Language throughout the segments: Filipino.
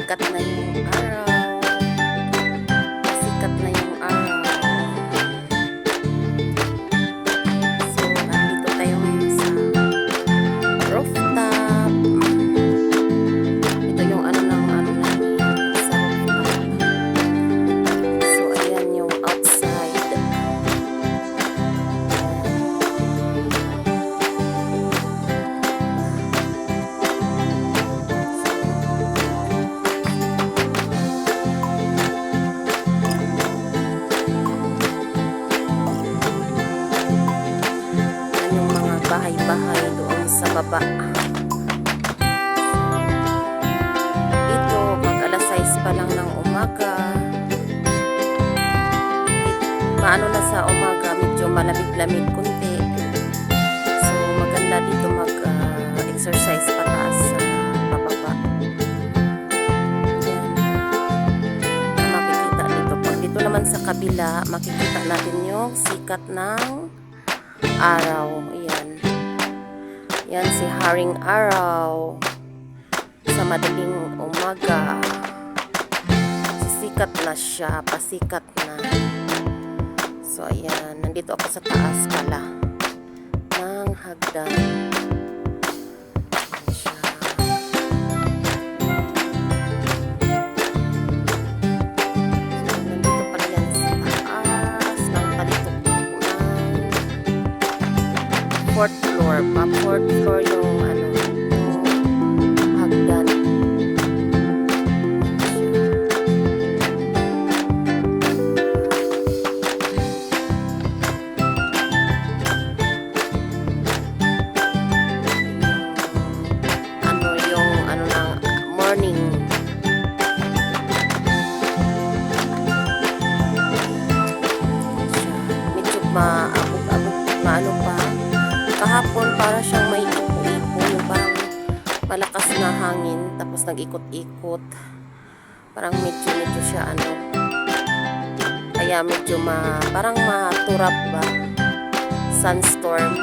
Sikat na yung araw. Sikat na yung araw. So, andito tayo ngayon sa rooftop. Ito yung ano namin sa rooftop. So, ayan yung outside. Bahay-bahay doon sa baba. Ito, mag alas 6 pa lang ng umaga. Paano na sa umaga, medyo malamig-lamig kunti. So, maganda dito mag-exercise pataas sa pababa. Yan. Makikita dito. Pag dito naman sa kabila, makikita natin yung sikat ng araw. Ayan. Yan si Haring Araw. Sa madaling umaga. Sisikat na siya. Pasikat na. So, ayan. Nandito ako sa taas pala ng hagdan. Ayan siya. So, nandito pala yan sa taas ng palitok ng 4th floor. Pa 4th floor yung ano, yung hagdan. Ano yung ano na morning. Medyo maabog-abog, maano pa. Kahapon para siyang may ipo-ipo, yung parang malakas na hangin tapos nag-ikot-ikot, parang medyo siya ano, kaya medyo parang maturap ba, sunstorm.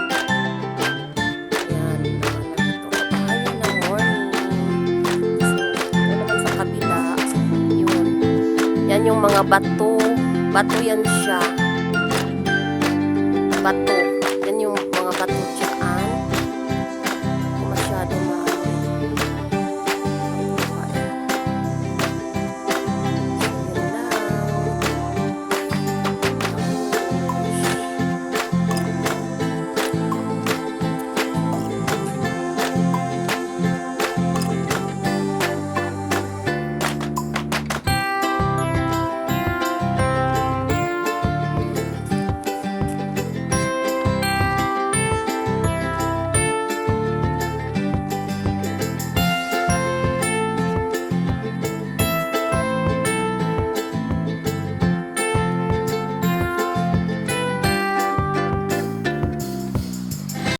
Yan, ito ayun na morning. So, naman sa kabila, yun, yan yung mga bato yan siya, bato.